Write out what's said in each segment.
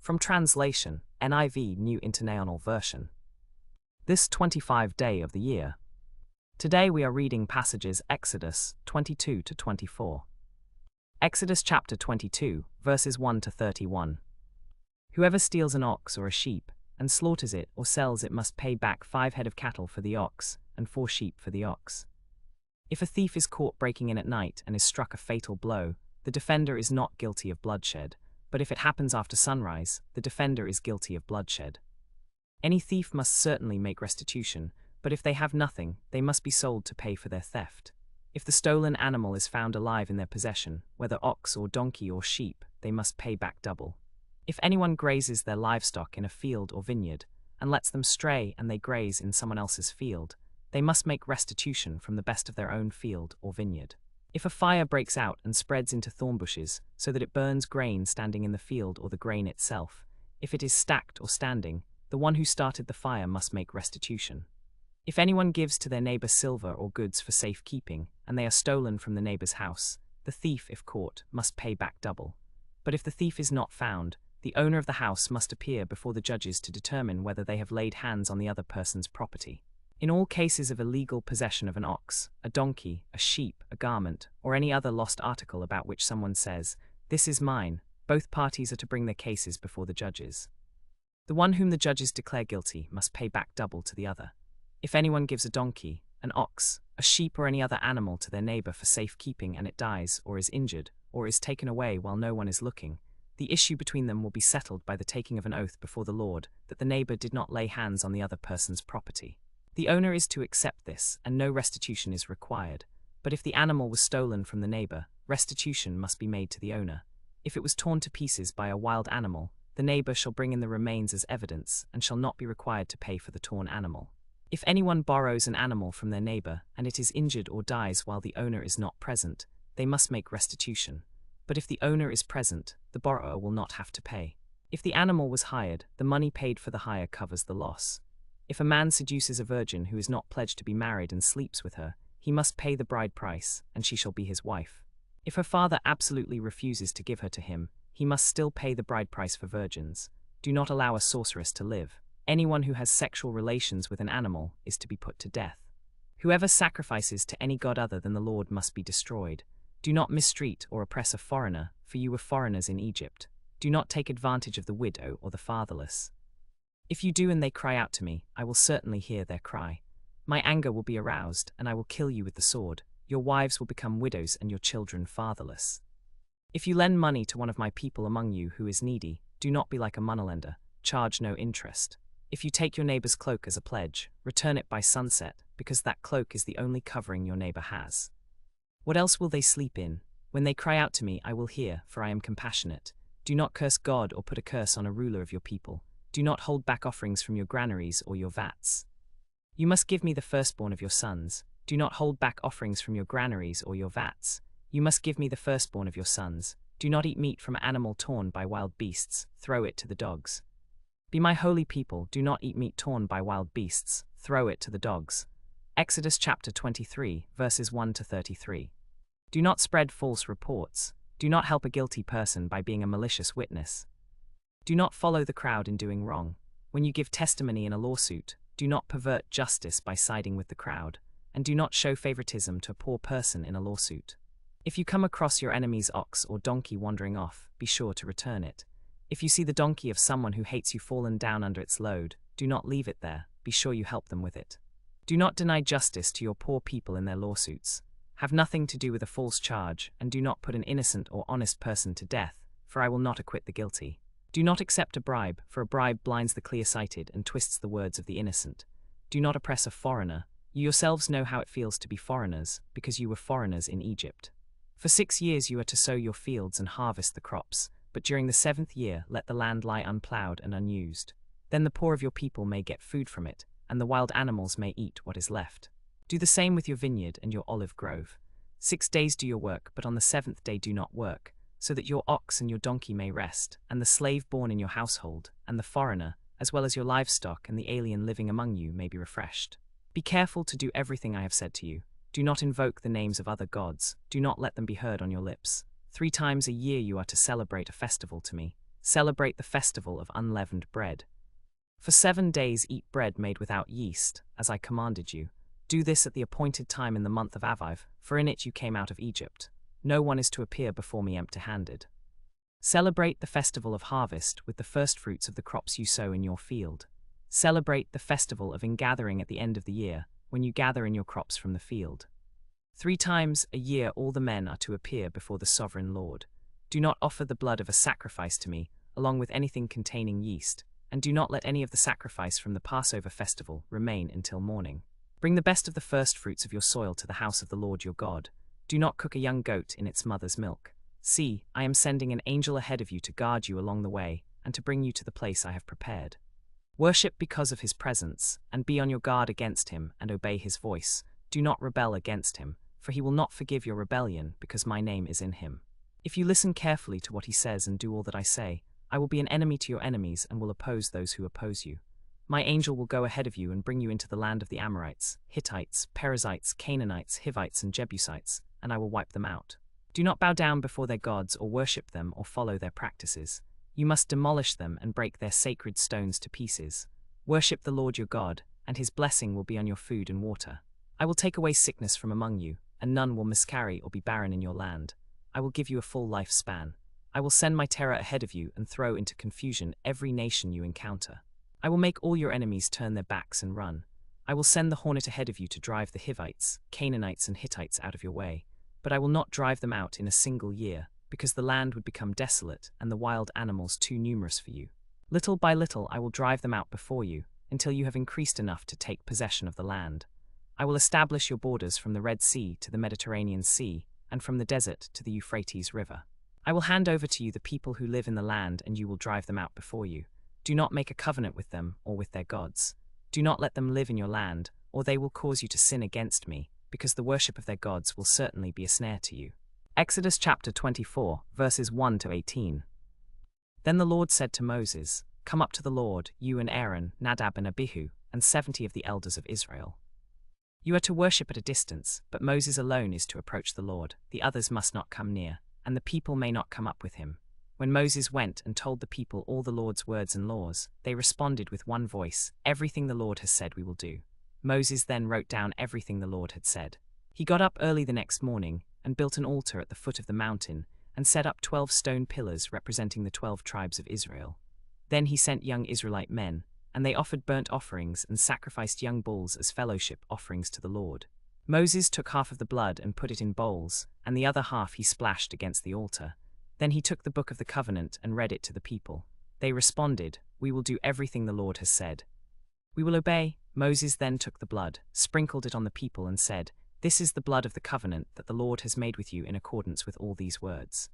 From translation, NIV New International Version. This 25th day of the year. Today we are reading passages Exodus 22 to 24. Exodus chapter 22, verses 1 to 31. Whoever steals an ox or a sheep, and slaughters it or sells it must pay back 5 head of cattle for the ox, and 4 sheep for the ox. If a thief is caught breaking in at night and is struck a fatal blow, the defender is not guilty of bloodshed, but if it happens after sunrise, the defender is guilty of bloodshed. Any thief must certainly make restitution, but if they have nothing, they must be sold to pay for their theft. If the stolen animal is found alive in their possession, whether ox or donkey or sheep, they must pay back double. If anyone grazes their livestock in a field or vineyard, and lets them stray and they graze in someone else's field, they must make restitution from the best of their own field or vineyard. If a fire breaks out and spreads into thorn bushes, so that it burns grain standing in the field or the grain itself, if it is stacked or standing, the one who started the fire must make restitution. If anyone gives to their neighbor silver or goods for safekeeping, and they are stolen from the neighbor's house, the thief, if caught, must pay back double. But if the thief is not found, the owner of the house must appear before the judges to determine whether they have laid hands on the other person's property. In all cases of illegal possession of an ox, a donkey, a sheep, a garment, or any other lost article about which someone says, "This is mine," both parties are to bring their cases before the judges. The one whom the judges declare guilty must pay back double to the other. If anyone gives a donkey, an ox, a sheep or any other animal to their neighbor for safekeeping and it dies, or is injured, or is taken away while no one is looking, the issue between them will be settled by the taking of an oath before the Lord that the neighbor did not lay hands on the other person's property. The owner is to accept this, and no restitution is required. But if the animal was stolen from the neighbor, restitution must be made to the owner. If it was torn to pieces by a wild animal, the neighbor shall bring in the remains as evidence, and shall not be required to pay for the torn animal. If anyone borrows an animal from their neighbor, and it is injured or dies while the owner is not present, they must make restitution. But if the owner is present, the borrower will not have to pay. If the animal was hired, the money paid for the hire covers the loss. If a man seduces a virgin who is not pledged to be married and sleeps with her, he must pay the bride price, and she shall be his wife. If her father absolutely refuses to give her to him, he must still pay the bride price for virgins. Do not allow a sorceress to live. Anyone who has sexual relations with an animal is to be put to death. Whoever sacrifices to any god other than the Lord must be destroyed. Do not mistreat or oppress a foreigner, for you were foreigners in Egypt. Do not take advantage of the widow or the fatherless. If you do and they cry out to me, I will certainly hear their cry. My anger will be aroused, and I will kill you with the sword. Your wives will become widows and your children fatherless. If you lend money to one of my people among you who is needy, do not be like a moneylender. Charge no interest. If you take your neighbor's cloak as a pledge, return it by sunset, because that cloak is the only covering your neighbor has. What else will they sleep in? When they cry out to me, I will hear, for I am compassionate. Do not curse God or put a curse on a ruler of your people. Do not hold back offerings from your granaries or your vats. You must give me the firstborn of your sons. Do not hold back offerings from your granaries or your vats. You must give me the firstborn of your sons. Do not eat meat from an animal torn by wild beasts. Throw it to the dogs. Be my holy people. Do not eat meat torn by wild beasts. Throw it to the dogs. Exodus chapter 23, verses 1 to 33. Do not spread false reports. Do not help a guilty person by being a malicious witness. Do not follow the crowd in doing wrong. When you give testimony in a lawsuit, do not pervert justice by siding with the crowd, and do not show favoritism to a poor person in a lawsuit. If you come across your enemy's ox or donkey wandering off, be sure to return it. If you see the donkey of someone who hates you fallen down under its load, do not leave it there, be sure you help them with it. Do not deny justice to your poor people in their lawsuits. Have nothing to do with a false charge, and do not put an innocent or honest person to death, for I will not acquit the guilty. Do not accept a bribe, for a bribe blinds the clear-sighted and twists the words of the innocent. Do not oppress a foreigner. You yourselves know how it feels to be foreigners, because you were foreigners in Egypt. For 6 years you are to sow your fields and harvest the crops, but during the 7th year let the land lie unplowed and unused. Then the poor of your people may get food from it, and the wild animals may eat what is left. Do the same with your vineyard and your olive grove. 6 days do your work, but on the 7th day do not work, so that your ox and your donkey may rest, and the slave born in your household, and the foreigner, as well as your livestock and the alien living among you may be refreshed. Be careful to do everything I have said to you. Do not invoke the names of other gods. Do not let them be heard on your lips. 3 times a year you are to celebrate a festival to me. celebrate the festival of unleavened bread. For 7 days eat bread made without yeast, as I commanded you. Do this at the appointed time in the month of Aviv, for in it you came out of Egypt. No one is to appear before me empty-handed. Celebrate the festival of harvest with the firstfruits of the crops you sow in your field. Celebrate the festival of ingathering at the end of the year, when you gather in your crops from the field. 3 times a year all the men are to appear before the sovereign Lord. Do not offer the blood of a sacrifice to me, along with anything containing yeast, and do not let any of the sacrifice from the Passover festival remain until morning. Bring the best of the firstfruits of your soil to the house of the Lord your God. Do not cook a young goat in its mother's milk. See, I am sending an angel ahead of you to guard you along the way, and to bring you to the place I have prepared. Worship because of his presence, and be on your guard against him, and obey his voice. Do not rebel against him, for he will not forgive your rebellion, because my name is in him. If you listen carefully to what he says and do all that I say, I will be an enemy to your enemies and will oppose those who oppose you. My angel will go ahead of you and bring you into the land of the Amorites, Hittites, Perizzites, Canaanites, Hivites, and Jebusites, and I will wipe them out. Do not bow down before their gods or worship them or follow their practices. You must demolish them and break their sacred stones to pieces. Worship the Lord your God, and his blessing will be on your food and water. I will take away sickness from among you, and none will miscarry or be barren in your land. I will give you a full lifespan. I will send my terror ahead of you and throw into confusion every nation you encounter. I will make all your enemies turn their backs and run. I will send the hornet ahead of you to drive the Hivites, Canaanites, and Hittites out of your way. But I will not drive them out in a single year, because the land would become desolate and the wild animals too numerous for you. Little by little I will drive them out before you, until you have increased enough to take possession of the land. I will establish your borders from the Red Sea to the Mediterranean Sea, and from the desert to the Euphrates River. I will hand over to you the people who live in the land, and you will drive them out before you. Do not make a covenant with them or with their gods. Do not let them live in your land, or they will cause you to sin against me, because the worship of their gods will certainly be a snare to you. Exodus chapter 24, verses 1 to 18. Then the Lord said to Moses, Come up to the Lord, you and Aaron, Nadab and Abihu, and 70 of the elders of Israel. You are to worship at a distance, but Moses alone is to approach the Lord. The others must not come near, and the people may not come up with him. When Moses went and told the people all the Lord's words and laws, they responded with one voice, Everything the Lord has said we will do. Moses then wrote down everything the Lord had said. He got up early the next morning and built an altar at the foot of the mountain and set up 12 stone pillars representing the 12 tribes of Israel. Then he sent young Israelite men, and they offered burnt offerings and sacrificed young bulls as fellowship offerings to the Lord. Moses took half of the blood and put it in bowls, and the other half he splashed against the altar. Then he took the book of the covenant and read it to the people. They responded, We will do everything the Lord has said. We will obey. Moses then took the blood, sprinkled it on the people and said, This is the blood of the covenant that the Lord has made with you in accordance with all these words.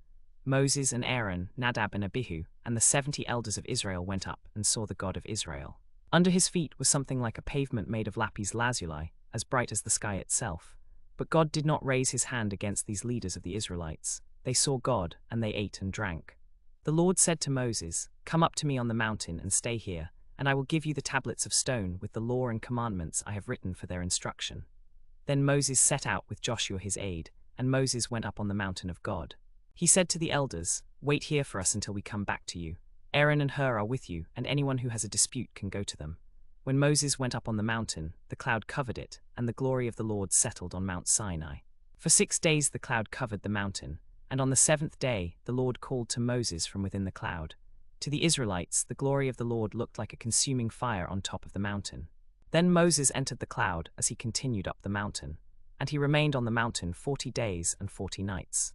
Moses and Aaron, Nadab and Abihu, and the 70 elders of Israel went up and saw the God of Israel. Under his feet was something like a pavement made of lapis lazuli, as bright as the sky itself. But God did not raise his hand against these leaders of the Israelites. They saw God, and they ate and drank. The Lord said to Moses, Come up to me on the mountain and stay here, and I will give you the tablets of stone with the law and commandments I have written for their instruction. Then Moses set out with Joshua his aide, and Moses went up on the mountain of God. He said to the elders, Wait here for us until we come back to you. Aaron and Hur are with you, and anyone who has a dispute can go to them. When Moses went up on the mountain, the cloud covered it, and the glory of the Lord settled on Mount Sinai. For 6 days the cloud covered the mountain, and on the 7th day the Lord called to Moses from within the cloud. To the Israelites the glory of the Lord looked like a consuming fire on top of the mountain. Then Moses entered the cloud as he continued up the mountain, and he remained on the mountain 40 days and 40 nights.